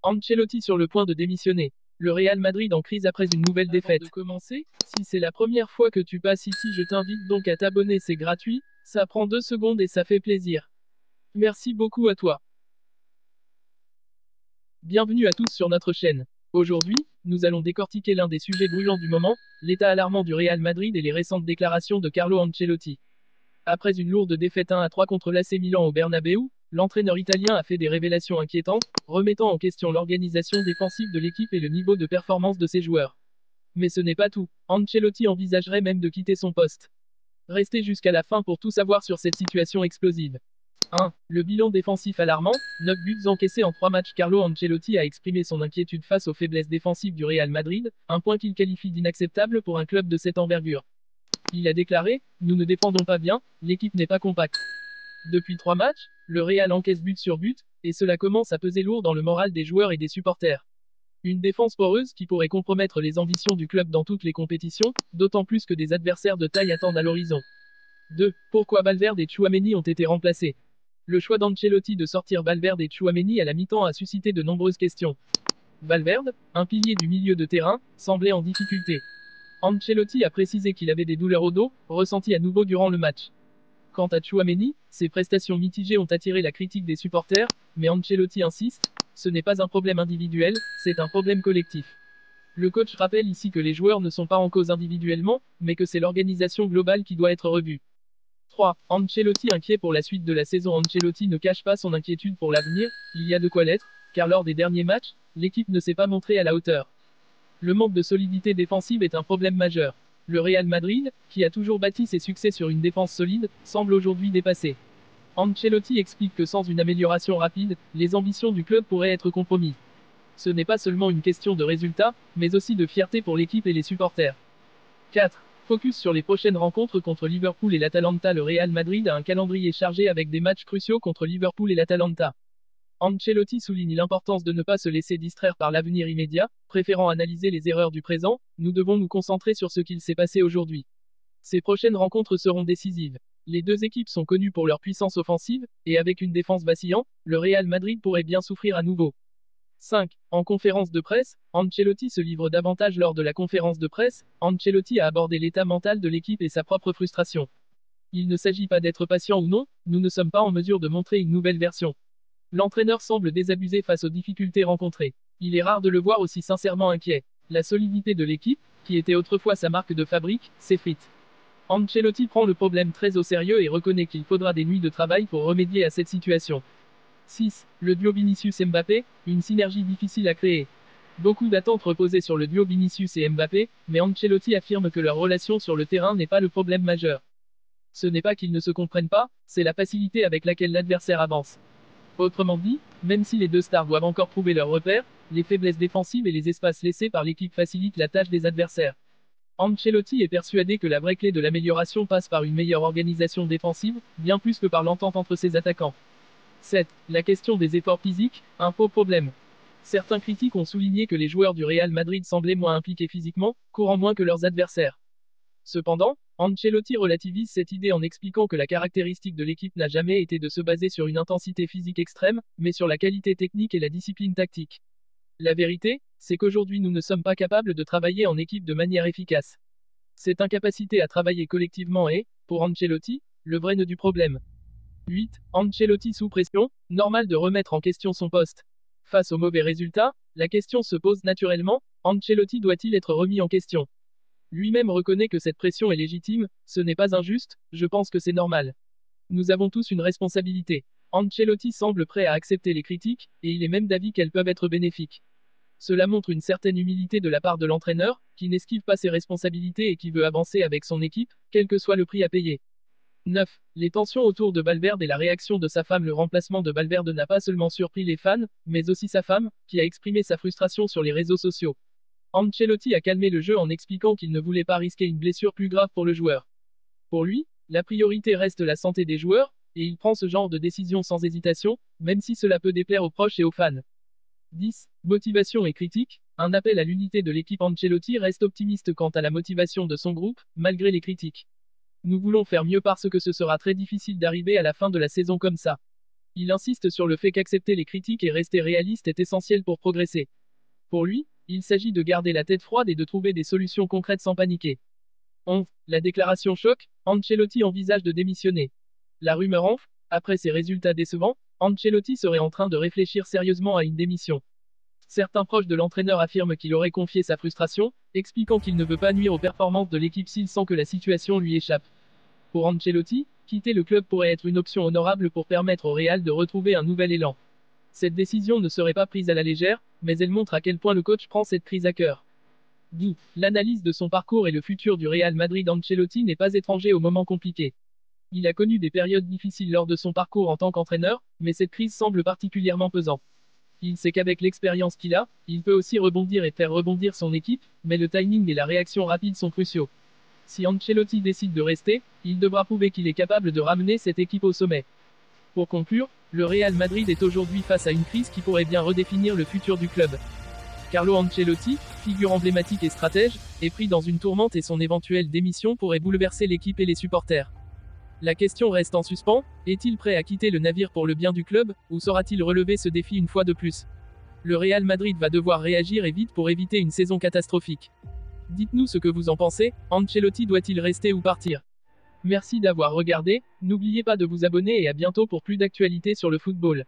Ancelotti sur le point de démissionner. Le Real Madrid en crise après une nouvelle défaite. Avant de commencer, si c'est la première fois que tu passes ici, je t'invite donc à t'abonner, c'est gratuit, ça prend 2 secondes et ça fait plaisir. Merci beaucoup à toi. Bienvenue à tous sur notre chaîne. Aujourd'hui, nous allons décortiquer l'un des sujets brûlants du moment, l'état alarmant du Real Madrid et les récentes déclarations de Carlo Ancelotti. Après une lourde défaite 1-3 contre l'AC Milan au Bernabéu, l'entraîneur italien a fait des révélations inquiétantes, remettant en question l'organisation défensive de l'équipe et le niveau de performance de ses joueurs. Mais ce n'est pas tout, Ancelotti envisagerait même de quitter son poste. Restez jusqu'à la fin pour tout savoir sur cette situation explosive. 1. Le bilan défensif alarmant, 9 buts encaissés en 3 matchs. Carlo Ancelotti a exprimé son inquiétude face aux faiblesses défensives du Real Madrid, un point qu'il qualifie d'inacceptable pour un club de cette envergure. Il a déclaré: nous ne défendons pas bien, l'équipe n'est pas compacte. Depuis 3 matchs, le Real encaisse but sur but, et cela commence à peser lourd dans le moral des joueurs et des supporters. Une défense poreuse qui pourrait compromettre les ambitions du club dans toutes les compétitions, d'autant plus que des adversaires de taille attendent à l'horizon. 2. Pourquoi Valverde et Tchouaméni ont été remplacés? Le choix d'Ancelotti de sortir Valverde et Tchouaméni à la mi-temps a suscité de nombreuses questions. Valverde, un pilier du milieu de terrain, semblait en difficulté. Ancelotti a précisé qu'il avait des douleurs au dos, ressenties à nouveau durant le match. Quant à Tchouaméni, ses prestations mitigées ont attiré la critique des supporters, mais Ancelotti insiste, ce n'est pas un problème individuel, c'est un problème collectif. Le coach rappelle ici que les joueurs ne sont pas en cause individuellement, mais que c'est l'organisation globale qui doit être revue. 3. Ancelotti inquiet pour la suite de la saison. Ancelotti ne cache pas son inquiétude pour l'avenir, il y a de quoi l'être, car lors des derniers matchs, l'équipe ne s'est pas montrée à la hauteur. Le manque de solidité défensive est un problème majeur. Le Real Madrid, qui a toujours bâti ses succès sur une défense solide, semble aujourd'hui dépassé. Ancelotti explique que sans une amélioration rapide, les ambitions du club pourraient être compromises. Ce n'est pas seulement une question de résultats, mais aussi de fierté pour l'équipe et les supporters. 4. Focus sur les prochaines rencontres contre Liverpool et l'Atalanta. Le Real Madrid a un calendrier chargé avec des matchs cruciaux contre Liverpool et l'Atalanta. Ancelotti souligne l'importance de ne pas se laisser distraire par l'avenir immédiat, préférant analyser les erreurs du présent, nous devons nous concentrer sur ce qu'il s'est passé aujourd'hui. Ces prochaines rencontres seront décisives. Les deux équipes sont connues pour leur puissance offensive, et avec une défense vacillante, le Real Madrid pourrait bien souffrir à nouveau. 5. En conférence de presse, Ancelotti se livre davantage. Lors de la conférence de presse, Ancelotti a abordé l'état mental de l'équipe et sa propre frustration. Il ne s'agit pas d'être patient ou non, nous ne sommes pas en mesure de montrer une nouvelle version. L'entraîneur semble désabusé face aux difficultés rencontrées. Il est rare de le voir aussi sincèrement inquiet. La solidité de l'équipe, qui était autrefois sa marque de fabrique, s'effrite. Ancelotti prend le problème très au sérieux et reconnaît qu'il faudra des nuits de travail pour remédier à cette situation. 6. Le duo Vinicius-Mbappé, une synergie difficile à créer. Beaucoup d'attentes reposaient sur le duo Vinicius et Mbappé, mais Ancelotti affirme que leur relation sur le terrain n'est pas le problème majeur. Ce n'est pas qu'ils ne se comprennent pas, c'est la facilité avec laquelle l'adversaire avance. Autrement dit, même si les deux stars doivent encore prouver leurs repères, les faiblesses défensives et les espaces laissés par l'équipe facilitent la tâche des adversaires. Ancelotti est persuadé que la vraie clé de l'amélioration passe par une meilleure organisation défensive, bien plus que par l'entente entre ses attaquants. 7. La question des efforts physiques, un faux problème. Certains critiques ont souligné que les joueurs du Real Madrid semblaient moins impliqués physiquement, courant moins que leurs adversaires. Cependant, Ancelotti relativise cette idée en expliquant que la caractéristique de l'équipe n'a jamais été de se baser sur une intensité physique extrême, mais sur la qualité technique et la discipline tactique. La vérité, c'est qu'aujourd'hui nous ne sommes pas capables de travailler en équipe de manière efficace. Cette incapacité à travailler collectivement est, pour Ancelotti, le vrai nœud du problème. 8. Ancelotti sous pression, normal de remettre en question son poste. Face aux mauvais résultats, la question se pose naturellement, Ancelotti doit-il être remis en question? Lui-même reconnaît que cette pression est légitime, ce n'est pas injuste, je pense que c'est normal. Nous avons tous une responsabilité. Ancelotti semble prêt à accepter les critiques, et il est même d'avis qu'elles peuvent être bénéfiques. Cela montre une certaine humilité de la part de l'entraîneur, qui n'esquive pas ses responsabilités et qui veut avancer avec son équipe, quel que soit le prix à payer. 9. Les tensions autour de Valverde et la réaction de sa femme. Le remplacement de Valverde n'a pas seulement surpris les fans, mais aussi sa femme, qui a exprimé sa frustration sur les réseaux sociaux. Ancelotti a calmé le jeu en expliquant qu'il ne voulait pas risquer une blessure plus grave pour le joueur. Pour lui, la priorité reste la santé des joueurs, et il prend ce genre de décision sans hésitation, même si cela peut déplaire aux proches et aux fans. 10. Motivation et critique. Un appel à l'unité de l'équipe. Ancelotti reste optimiste quant à la motivation de son groupe, malgré les critiques. Nous voulons faire mieux parce que ce sera très difficile d'arriver à la fin de la saison comme ça. Il insiste sur le fait qu'accepter les critiques et rester réaliste est essentiel pour progresser. Pour lui, il s'agit de garder la tête froide et de trouver des solutions concrètes sans paniquer. 11. La déclaration choc, Ancelotti envisage de démissionner. La rumeur enfle, après ses résultats décevants, Ancelotti serait en train de réfléchir sérieusement à une démission. Certains proches de l'entraîneur affirment qu'il aurait confié sa frustration, expliquant qu'il ne veut pas nuire aux performances de l'équipe s'il sent que la situation lui échappe. Pour Ancelotti, quitter le club pourrait être une option honorable pour permettre au Real de retrouver un nouvel élan. Cette décision ne serait pas prise à la légère, mais elle montre à quel point le coach prend cette crise à cœur. 12. L'analyse de son parcours et le futur du Real Madrid. Ancelotti n'est pas étranger aux moments compliqués. Il a connu des périodes difficiles lors de son parcours en tant qu'entraîneur, mais cette crise semble particulièrement pesante. Il sait qu'avec l'expérience qu'il a, il peut aussi rebondir et faire rebondir son équipe, mais le timing et la réaction rapide sont cruciaux. Si Ancelotti décide de rester, il devra prouver qu'il est capable de ramener cette équipe au sommet. Pour conclure, le Real Madrid est aujourd'hui face à une crise qui pourrait bien redéfinir le futur du club. Carlo Ancelotti, figure emblématique et stratège, est pris dans une tourmente et son éventuelle démission pourrait bouleverser l'équipe et les supporters. La question reste en suspens, est-il prêt à quitter le navire pour le bien du club, ou saura-t-il relever ce défi une fois de plus? Le Real Madrid va devoir réagir et vite pour éviter une saison catastrophique. Dites-nous ce que vous en pensez, Ancelotti doit-il rester ou partir? Merci d'avoir regardé, n'oubliez pas de vous abonner et à bientôt pour plus d'actualités sur le football.